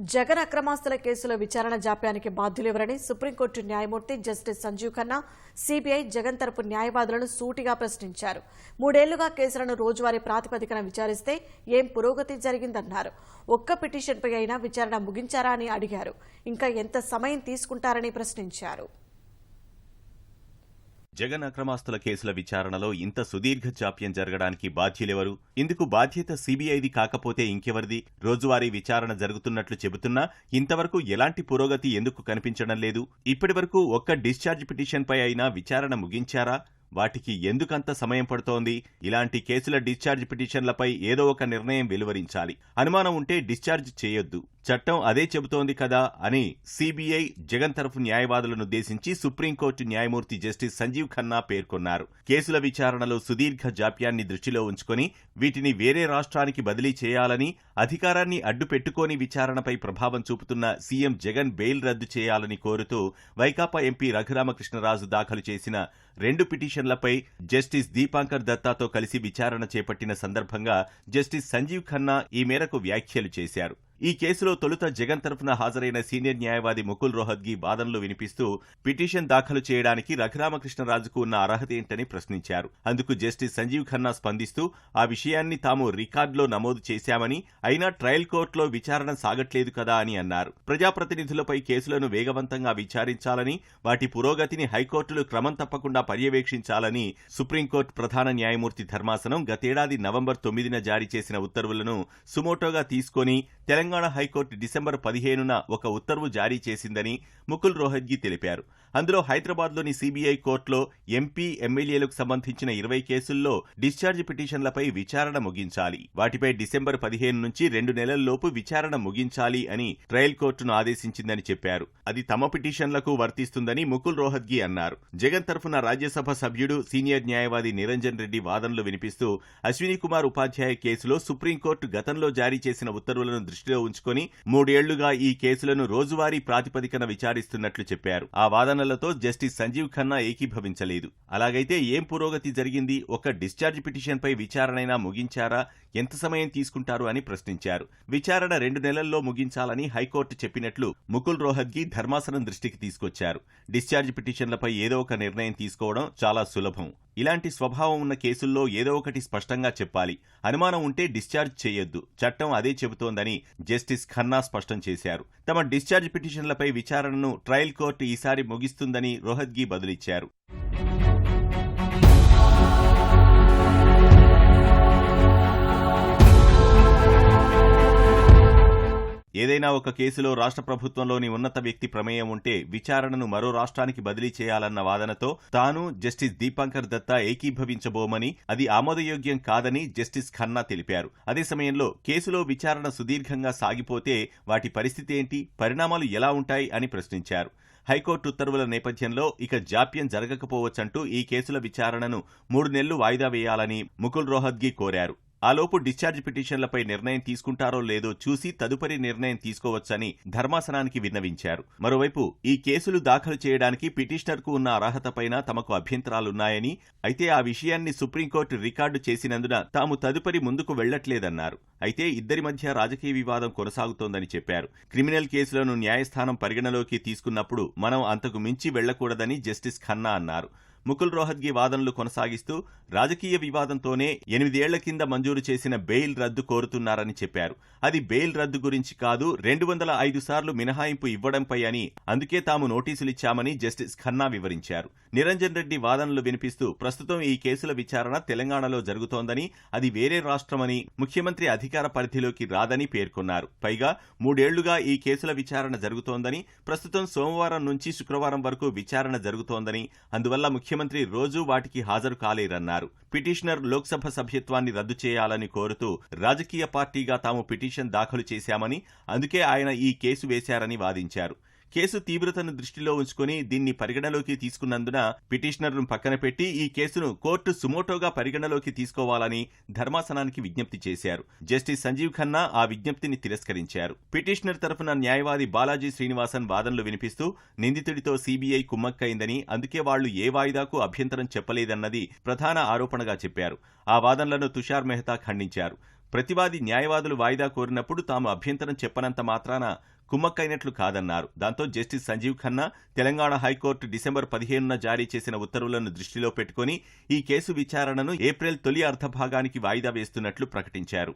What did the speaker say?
జగన్ అక్రమాస్తుల కేసులో విచారణ జాప్యానికి బాధ్యులెవరని సుప్రీంకోర్టు న్యాయమూర్తి జస్టిస్ సంజీవ్ ఖన్నా సీబీఐ జగన్ తరపు న్యాయవాదులను సూటిగా ప్రశ్నించారు. 3 ఏళ్లుగా కేసులను రోజువారీ ప్రాతిపదికన విచారిస్తే ఏం పురోగతి జరిగిందన్నారు. ఒక్క పిటిషన్పై అయినా విచారణ ముగించారా అని అడిగారు. ఇంకా ఎంత సమయం తీసుకుంటారని ప్రశ్నించారు. జగన్ అక్రమాస్తుల కేసుల విచారణలో ఇంత సుదీర్ఘ జాప్యం జరగడానికి బాధ్యులెవరు? ఇందుకు బాధ్యత సీబీఐది కాకపోతే ఇంకెవరిది? రోజువారీ విచారణ జరుగుతున్నట్లు చెబుతున్నా ఇంతవరకు ఎలాంటి పురోగతి ఎందుకు కనిపించడం లేదు? ఇప్పటివరకు ఒక్క డిశ్చార్జ్ పిటిషన్పై అయినా విచారణ ముగించారా? వాటికి ఎందుకంత సమయం పడుతోంది? ఇలాంటి కేసుల డిశ్చార్జ్ పిటిషన్లపై ఏదో ఒక నిర్ణయం వెలువరించాలి. అనుమానం ఉంటే డిశ్చార్జ్ చేయొద్దు. చట్టం అదే చెబుతోంది కదా అని సీబీఐ జగన్ తరఫు న్యాయవాదులనుద్దేశించి సుప్రీంకోర్టు న్యాయమూర్తి జస్టిస్ సంజీవ్ ఖన్నా పేర్కొన్నారు. కేసుల విచారణలో సుదీర్ఘ జాప్యాన్ని దృష్టిలో ఉంచుకొని వీటిని వేరే రాష్ట్రానికి బదిలీ చేయాలని, అధికారాన్ని అడ్డుపెట్టుకోని విచారణపై ప్రభావం చూపుతున్న సీఎం జగన్ బెయిల్ రద్దు చేయాలని కోరుతూ వైకాపా ఎంపీ రఘురామకృష్ణరాజు దాఖలు చేసిన 2 పిటిషన్లపై జస్టిస్ దీపాంకర్ దత్తాతో కలిసి విచారణ చేపట్టిన సందర్భంగా జస్టిస్ సంజీవ్ ఖన్నా ఈ మేరకు వ్యాఖ్యలు చేశారు. ఈ కేసులో తొలుత జగన్ తరఫున హాజరైన సీనియర్ న్యాయవాది ముకుల్ రోహత్గి వాదనలు వినిపిస్తూ పిటిషన్ దాఖలు చేయడానికి రఘురామకృష్ణరాజుకు ఉన్న అర్హత ఏంటని ప్రశ్నించారు. అందుకు జస్టిస్ సంజీవ్ ఖన్నా స్పందిస్తూ ఆ విషయాన్ని తాము రికార్డులో నమోదు చేశామని, అయినా ట్రయల్ కోర్టులో విచారణ సాగట్లేదు కదా అని అన్నారు. ప్రజాప్రతినిధులపై కేసులను వేగవంతంగా విచారించాలని, వాటి పురోగతిని హైకోర్టులు క్రమం తప్పకుండా పర్యవేక్షించాలని సుప్రీంకోర్టు ప్రధాన న్యాయమూర్తి ధర్మాసనం గతేడాది నవంబర్ 9న జారీ చేసిన ఉత్తర్వులను సుమోటోగా తీసుకొని తెలంగాణ హైకోర్టు డిసెంబర్ 15న ఒక ఉత్తర్వు జారీ చేసిందని ముకుల్ రోహత్గి తెలిపారు. అందులో హైదరాబాద్లోని సీబీఐ కోర్టులో ఎంపీ, ఎమ్మెల్యేలకు సంబంధించిన 20 కేసుల్లో డిశ్చార్జ్ పిటిషన్లపై విచారణ ముగించాలి. వాటిపై డిసెంబర్ 15 నుంచి 2 నెలల్లోపు విచారణ ముగించాలి అని ట్రయల్ కోర్టును ఆదేశించిందని చెప్పారు. అది తమ పిటిషన్లకు వర్తిస్తుందని ముకుల్ రోహత్గి అన్నారు. జగన్ తరఫున రాజ్యసభ సభ్యుడు సీనియర్ న్యాయవాది నిరంజన్ రెడ్డి వాదనలు వినిపిస్తూ అశ్విని కుమార్ ఉపాధ్యాయ కేసులో సుప్రీంకోర్టు గతంలో జారీ చేసిన ఉత్తర్వులను దృష్టిలో ఉంచుకొని 3 ఏళ్లుగా ఈ కేసులను రోజువారీ ప్రాతిపదికన విచారిస్తున్నట్లు చెప్పారు. ఆ వాదనలతో జస్టిస్ సంజీవ్ ఖన్నా ఏకీభవించలేదు. అలాగైతే ఏం పురోగతి జరిగింది? ఒక డిశ్చార్జ్ పిటిషన్పై విచారణైనా ముగించారా? ఎంత సమయం తీసుకుంటారు అని ప్రశ్నించారు. విచారణ 2 నెలల్లో ముగించాలని హైకోర్టు చెప్పినట్లు ముకుల్ రోహత్గి ధర్మాసనం దృష్టికి తీసుకొచ్చారు. డిశ్చార్జ్ పిటిషన్లపై ఏదో ఒక నిర్ణయం తీసుకోవడం చాలా సులభం. ఇలాంటి స్వభావం ఉన్న కేసుల్లో ఏదో ఒకటి స్పష్టంగా చెప్పాలి. అనుమానం ఉంటే డిశ్చార్జ్ చేయొద్దు. చట్టం అదే చెబుతోందని జస్టిస్ ఖన్నా స్పష్టం చేశారు. తమ డిశ్చార్జ్ పిటిషన్లపై విచారణను ట్రయల్ కోర్టు ఈసారి ముగిస్తుందని రోహత్గి బదులిచ్చారు. ఏదైనా ఒక కేసులో రాష్ట్ర ప్రభుత్వంలోని ఉన్నత వ్యక్తి ప్రమేయం ఉంటే విచారణను మరో రాష్ట్రానికి బదిలీ చేయాలన్న వాదనతో తాను, జస్టిస్ దీపాంకర్ దత్తా ఏకీభవించబోమని, అది ఆమోదయోగ్యం కాదని జస్టిస్ ఖన్నా తెలిపారు. అదే సమయంలో కేసులో విచారణ సుదీర్ఘంగా సాగిపోతే వాటి పరిస్థితి ఏంటి, పరిణామాలు ఎలా ఉంటాయి అని ప్రశ్నించారు. హైకోర్టు ఉత్తర్వుల నేపథ్యంలో ఇక జాప్యం జరగకపోవచ్చంటూ ఈ కేసుల విచారణను 3 నెలలు వాయిదా వేయాలని ముకుల్ రోహత్గి కోరారు. ఆలోపు డిశ్చార్జ్ పిటిషన్లపై నిర్ణయం తీసుకుంటారో లేదో చూసి తదుపరి నిర్ణయం తీసుకోవచ్చని ధర్మాసనానికి విన్నవించారు. మరోవైపు ఈ కేసులు దాఖలు చేయడానికి పిటిషనర్కు ఉన్న అర్హతపైన తమకు అభ్యంతరాలున్నాయని, అయితే ఆ విషయాన్ని సుప్రీంకోర్టు రికార్డు చేసినందున తాము తదుపరి ముందుకు వెళ్లట్లేదన్నారు. అయితే ఇద్దరి మధ్య రాజకీయ వివాదం కొనసాగుతోందని చెప్పారు. క్రిమినల్ కేసులను న్యాయస్థానం పరిగణలోకి తీసుకున్నప్పుడు మనం అంతకు మించి వెళ్లకూడదని జస్టిస్ ఖన్నా అన్నారు. ముకుల్ రోహత్గి వాదనలు కొనసాగిస్తూ రాజకీయ వివాదంతోనే 8 ఏళ్ల కింద మంజూరు చేసిన బెయిల్ రద్దు కోరుతున్నారని చెప్పారు. అది బెయిల్ రద్దు గురించి కాదు, 205 సార్లు మినహాయింపు ఇవ్వడంపై అని, అందుకే తాము నోటీసులిచ్చామని జస్టిస్ ఖన్నా వివరించారు. నిరంజన్ రెడ్డి వాదనలు వినిపిస్తూ ప్రస్తుతం ఈ కేసుల విచారణ తెలంగాణలో జరుగుతోందని, అది వేరే రాష్ట్రమని, ముఖ్యమంత్రి అధికార పరిధిలోకి రాదని పేర్కొన్నారు. పైగా 3 ఏళ్లుగా ఈ కేసుల విచారణ జరుగుతోందని, ప్రస్తుతం సోమవారం నుంచి శుక్రవారం వరకు విచారణ జరుగుతోందని, అందువల్ల ముఖ్యమంత్రి రోజూ వాటికి హాజరు కాలేరన్నారు. పిటిషనర్ లోక్సభ సభ్యత్వాన్ని రద్దు చేయాలని కోరుతూ రాజకీయ పార్టీగా తాము పిటిషన్ దాఖలు చేశామని, అందుకే ఆయన ఈ కేసు వేశారని వాదించారు. కేసు తీవ్రతను దృష్టిలో ఉంచుకుని దీన్ని పరిగణలోకి తీసుకున్నందున పిటిషనర్ను పక్కన పెట్టి ఈ కేసును కోర్టు సుమోటోగా పరిగణలోకి తీసుకోవాలని ధర్మాసనానికి విజ్ఞప్తి చేశారు. జస్టిస్ సంజీవ్ ఖన్నా ఆ విజ్ఞప్తిని తిరస్కరించారు. పిటిషనర్ తరఫున న్యాయవాది బాలాజీ శ్రీనివాసన్ వాదనలు వినిపిస్తూ నిందితుడితో సీబీఐ కుమ్మక్కైందని, అందుకే వాళ్లు ఏ వాయిదాకు అభ్యంతరం చెప్పలేదన్నది ప్రధాన ఆరోపణగా చెప్పారు. ఆ వాదనలను తుషార్ మెహతా ఖండించారు. ప్రతివాది న్యాయవాదులు వాయిదా కోరినప్పుడు తాము అభ్యంతరం చెప్పనంత మాత్రాన కుమ్మక్కైనట్లు కాదన్నారు. దాంతో justice Sanjiv Khanna Telangana high court December 15న జారీ చేసిన ఉత్తర్వులను దృష్టిలో పెట్టుకుని ఈ కేసు విచారణను ఏప్రిల్ తొలి అర్ధభాగానికి వాయిదా వేస్తున్నట్లు ప్రకటించారు.